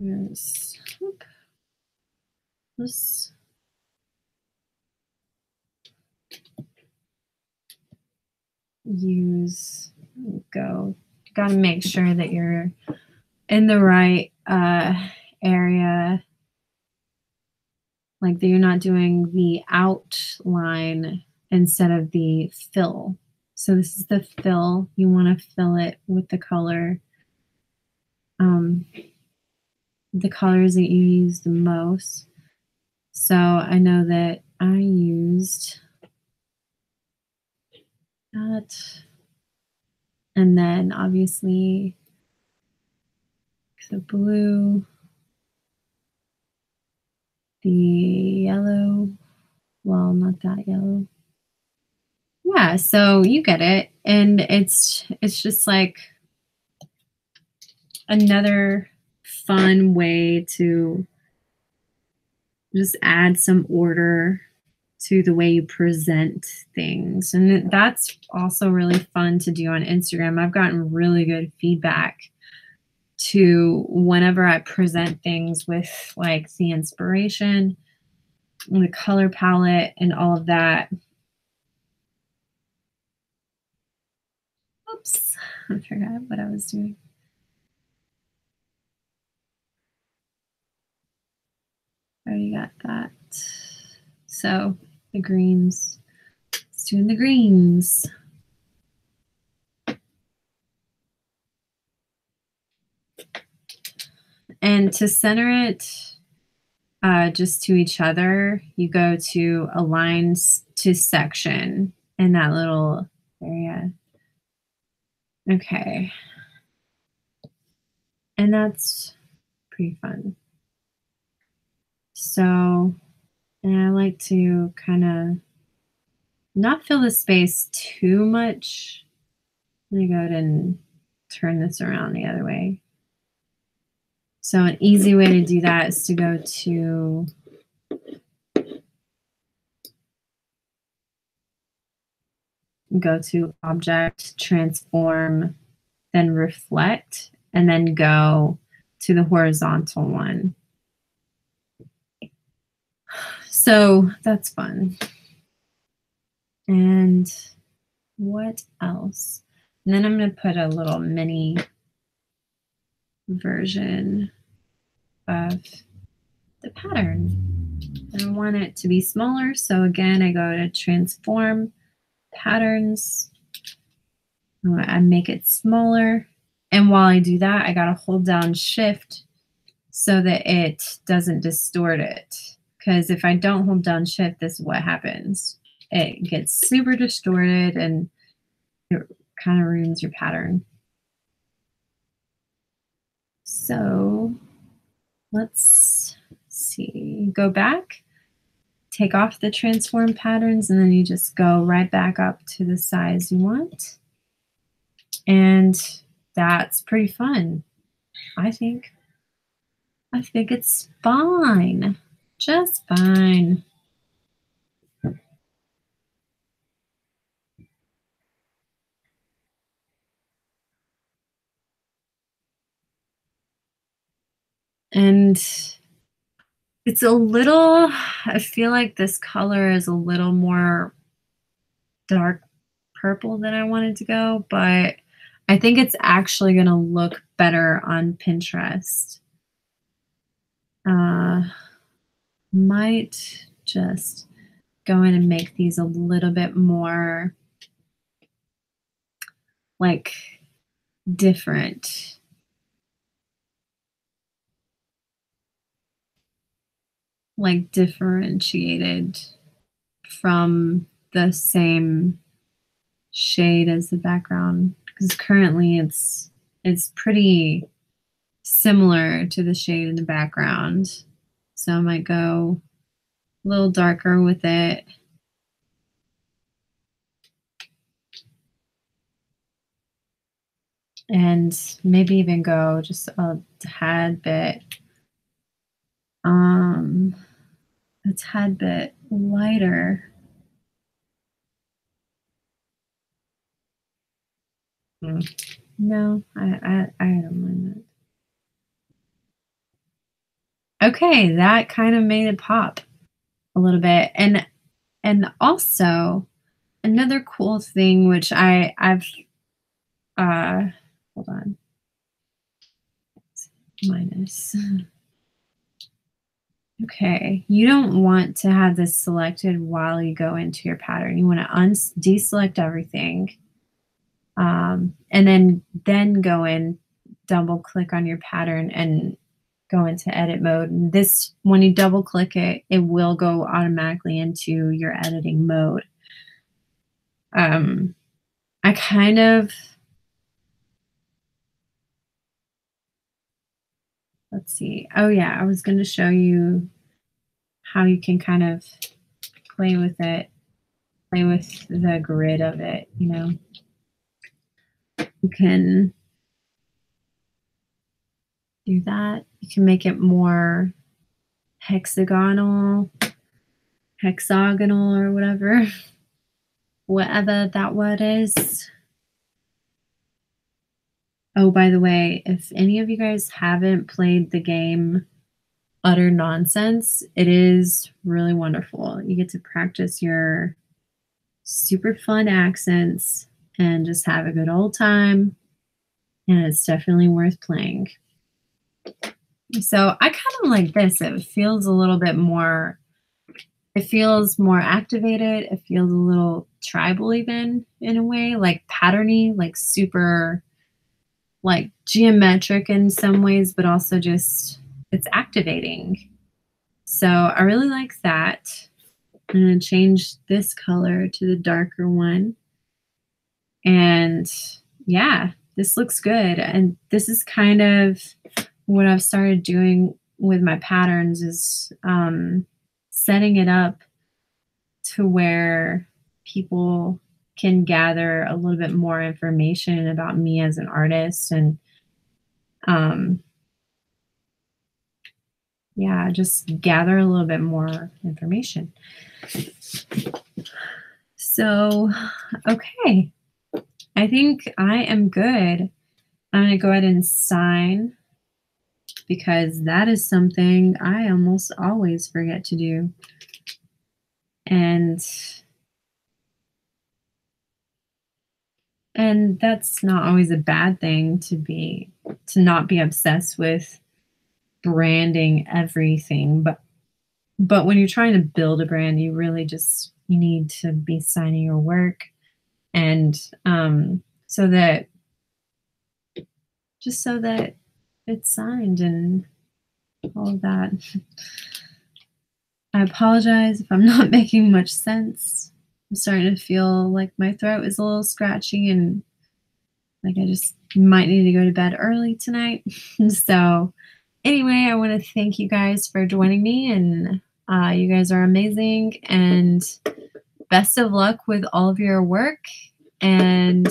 just use, gotta make sure that you're in the right area, like that you're not doing the outline instead of the fill. So this is the fill. You want to fill it with the color, the colors that you use the most. So I know that I used that, and then obviously the blue, the yellow, well, not that yellow. Yeah, so you get it. And it's just like another fun way to just add some order to the way you present things. And that's also really fun to do on Instagram. I've gotten really good feedback to whenever I present things with like the inspiration, the color palette, and all of that. Oops, I forgot what I was doing. Already got that. So the greens, it's doing the greens. And to center it, just to each other, you go to align to section in that little area. Okay. And that's pretty fun. So, and I like to kind of not fill the space too much. Let me go ahead and turn this around the other way. So an easy way to do that is to go to Object, Transform, then Reflect, and then go to the horizontal one. So that's fun. And what else? And then I'm going to put a little mini version of the pattern. And I want it to be smaller. So again, I go to Transform, Patterns. I make it smaller. And while I do that, I got to hold down Shift so that it doesn't distort it. Because if I don't hold down Shift, this is what happens. It gets super distorted and it kind of ruins your pattern. So let's see, go back, take off the transform patterns, and then you just go right back up to the size you want. And that's pretty fun, I think. I think it's fine, just fine. And it's a little, I feel like this color is a little more dark purple than I wanted to go, but I think it's actually going to look better on Pinterest. Might just go in and make these a little bit more like different. Like differentiated from the same shade as the background, because currently it's pretty similar to the shade in the background. So I might go a little darker with it. And maybe even go just a tad bit lighter. No, I don't mind that. Okay, that kind of made it pop a little bit. And also another cool thing, which I've hold on, minus. Okay, you don't want to have this selected while you go into your pattern. You want to deselect everything, and then go in, double click on your pattern and go into edit mode. And this, when you double click it, it will go automatically into your editing mode. I kind of, let's see. Oh yeah, I was going to show you how you can kind of play with it, play with the grid of it, you know. You can do that. You can make it more hexagonal or whatever that word is. Oh, by the way, if any of you guys haven't played the game Utter Nonsense, it is really wonderful. You get to practice your super fun accents and just have a good old time. And it's definitely worth playing. So I kind of like this. It feels a little bit more, it feels more activated. It feels a little tribal even in a way, like patterny, like super like geometric in some ways, but also just it's activating. So I really like that. I'm going to change this color to the darker one. And yeah, this looks good. And this is kind of what I've started doing with my patterns is setting it up to where people can gather a little bit more information about me as an artist and um, yeah, just gather a little bit more information. So, okay, I think I am good. I'm going to go ahead and sign because that is something I almost always forget to do. And that's not always a bad thing to not be obsessed with branding everything, but when you're trying to build a brand, you really just you need to be signing your work and so that just so that it's signed and all of that. I apologize if I'm not making much sense. I'm starting to feel like my throat is a little scratchy and like I just might need to go to bed early tonight. So anyway, I want to thank you guys for joining me, and you guys are amazing, and best of luck with all of your work, and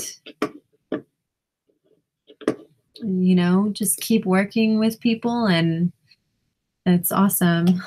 just keep working with people, and it's awesome.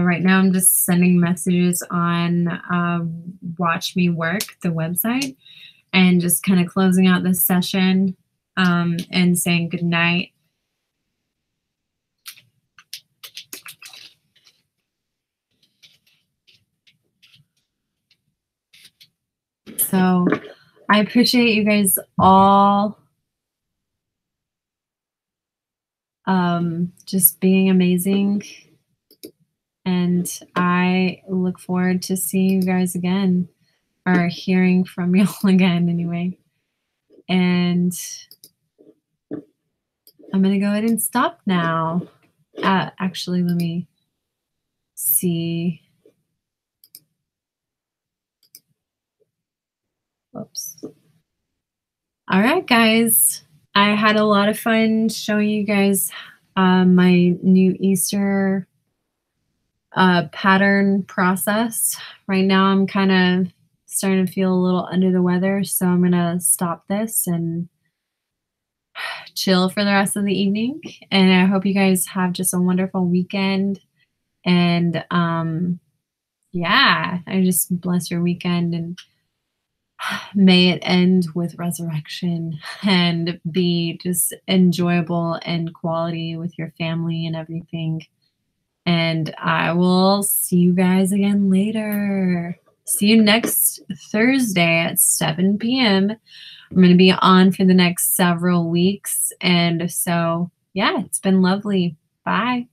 Right now, I'm just sending messages on Watch Me Work, the website, and just kind of closing out this session and saying good night. So I appreciate you guys all just being amazing. And I look forward to seeing you guys again or hearing from you all again anyway. And I'm going to go ahead and stop now. Actually, let me see. Whoops. All right, guys. I had a lot of fun showing you guys my new Easter pattern process. Right now, I'm kind of starting to feel a little under the weather, so I'm going to stop this and chill for the rest of the evening. And I hope you guys have just a wonderful weekend. And yeah, I just bless your weekend and may it end with resurrection and be just enjoyable and quality with your family and everything. And I will see you guys again later. See you next Thursday at 7 p.m. I'm going to be on for the next several weeks. And so, yeah, it's been lovely. Bye.